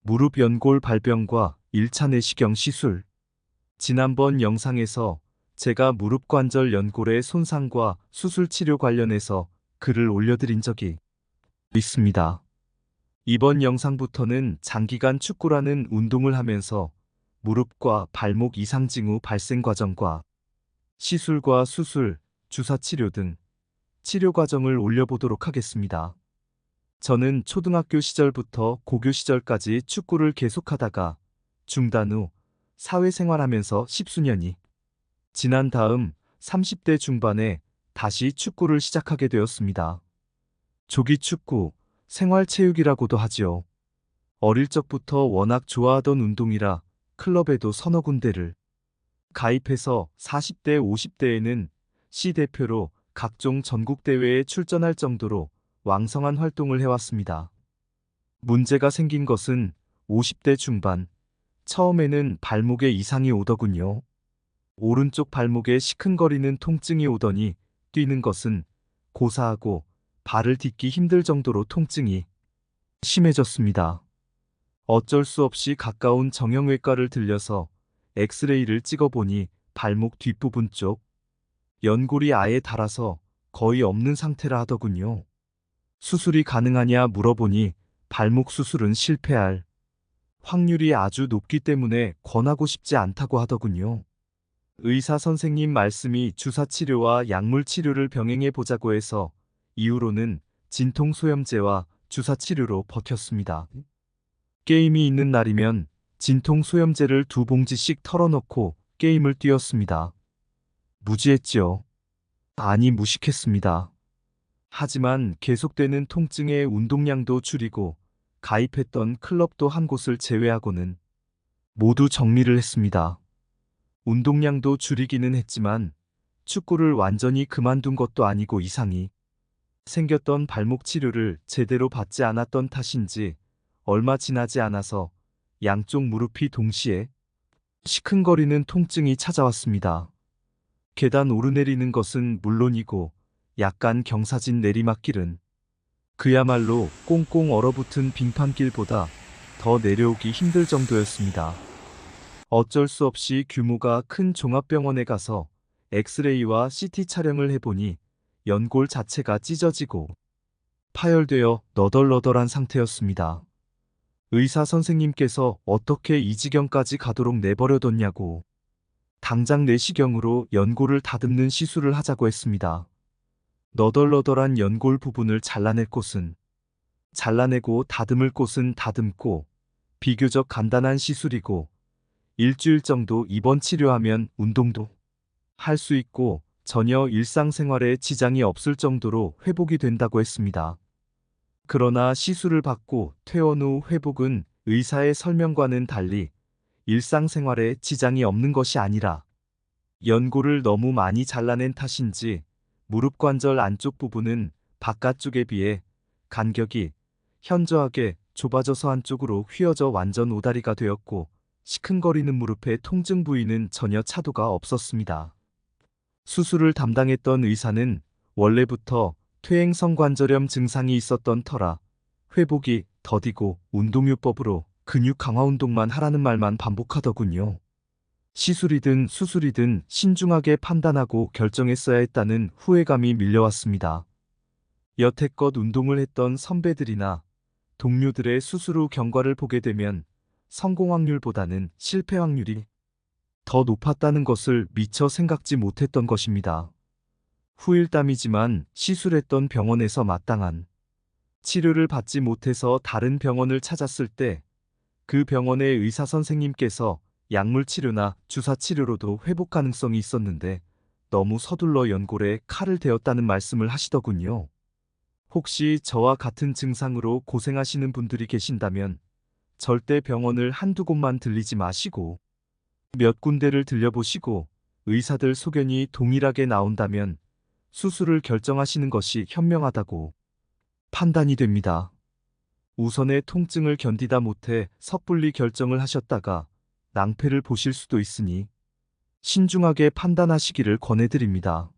무릎 연골 발병과 1차 내시경 시술. 지난번 영상에서 제가 무릎 관절 연골의 손상과 수술 치료 관련해서 글을 올려드린 적이 있습니다. 이번 영상부터는 장기간 축구라는 운동을 하면서 무릎과 발목 이상 징후 발생 과정과 시술과 수술, 주사 치료 등 치료 과정을 올려보도록 하겠습니다. 저는 초등학교 시절부터 고교 시절까지 축구를 계속하다가 중단 후 사회생활하면서 십수년이 지난 다음 30대 중반에 다시 축구를 시작하게 되었습니다. 조기 축구, 생활체육이라고도 하지요. 어릴 적부터 워낙 좋아하던 운동이라 클럽에도 서너 군데를 가입해서 40대, 50대에는 시 대표로 각종 전국대회에 출전할 정도로 왕성한 활동을 해왔습니다. 문제가 생긴 것은 50대 중반, 처음에는 발목에 이상이 오더군요. 오른쪽 발목에 시큰거리는 통증이 오더니 뛰는 것은 고사하고 발을 딛기 힘들 정도로 통증이 심해졌습니다. 어쩔 수 없이 가까운 정형외과를 들려서 엑스레이를 찍어보니 발목 뒷부분 쪽 연골이 아예 닳아서 거의 없는 상태라 하더군요. 수술이 가능하냐 물어보니 발목 수술은 실패할 확률이 아주 높기 때문에 권하고 싶지 않다고 하더군요. 의사 선생님 말씀이 주사 치료와 약물 치료를 병행해 보자고 해서 이후로는 진통소염제와 주사 치료로 버텼습니다. 게임이 있는 날이면 진통소염제를 2봉지씩 털어넣고 게임을 뛰었습니다. 무지했지요. 아니 무식했습니다. 하지만 계속되는 통증에 운동량도 줄이고 가입했던 클럽도 한 곳을 제외하고는 모두 정리를 했습니다. 운동량도 줄이기는 했지만 축구를 완전히 그만둔 것도 아니고 이상이 생겼던 발목 치료를 제대로 받지 않았던 탓인지 얼마 지나지 않아서 양쪽 무릎이 동시에 시큰거리는 통증이 찾아왔습니다. 계단 오르내리는 것은 물론이고 약간 경사진 내리막길은 그야말로 꽁꽁 얼어붙은 빙판길보다 더 내려오기 힘들 정도였습니다. 어쩔 수 없이 규모가 큰 종합병원에 가서 엑스레이와 CT 촬영을 해보니 연골 자체가 찢어지고 파열되어 너덜너덜한 상태였습니다. 의사 선생님께서 어떻게 이 지경까지 가도록 내버려뒀냐고 당장 내시경으로 연골을 다듬는 시술을 하자고 했습니다. 너덜너덜한 연골 부분을 잘라낼 곳은 잘라내고 다듬을 곳은 다듬고 비교적 간단한 시술이고 일주일 정도 입원 치료하면 운동도 할 수 있고 전혀 일상생활에 지장이 없을 정도로 회복이 된다고 했습니다. 그러나 시술을 받고 퇴원 후 회복은 의사의 설명과는 달리 일상생활에 지장이 없는 것이 아니라 연골을 너무 많이 잘라낸 탓인지 무릎 관절 안쪽 부분은 바깥쪽에 비해 간격이 현저하게 좁아져서 한쪽으로 휘어져 완전 오다리가 되었고 시큰거리는 무릎의 통증 부위는 전혀 차도가 없었습니다. 수술을 담당했던 의사는 원래부터 퇴행성관절염 증상이 있었던 터라 회복이 더디고 운동요법으로 근육 강화 운동만 하라는 말만 반복하더군요. 시술이든 수술이든 신중하게 판단하고 결정했어야 했다는 후회감이 밀려왔습니다. 여태껏 운동을 했던 선배들이나 동료들의 수술 후 경과를 보게 되면 성공 확률보다는 실패 확률이 더 높았다는 것을 미처 생각지 못했던 것입니다. 후일담이지만 시술했던 병원에서 마땅한 치료를 받지 못해서 다른 병원을 찾았을 때 그 병원의 의사 선생님께서 약물 치료나 주사 치료로도 회복 가능성이 있었는데 너무 서둘러 연골에 칼을 대었다는 말씀을 하시더군요. 혹시 저와 같은 증상으로 고생하시는 분들이 계신다면 절대 병원을 한두 곳만 들리지 마시고 몇 군데를 들려보시고 의사들 소견이 동일하게 나온다면 수술을 결정하시는 것이 현명하다고 판단이 됩니다. 우선의 통증을 견디다 못해 섣불리 결정을 하셨다가 낭패를 보실 수도 있으니 신중하게 판단하시기를 권해드립니다.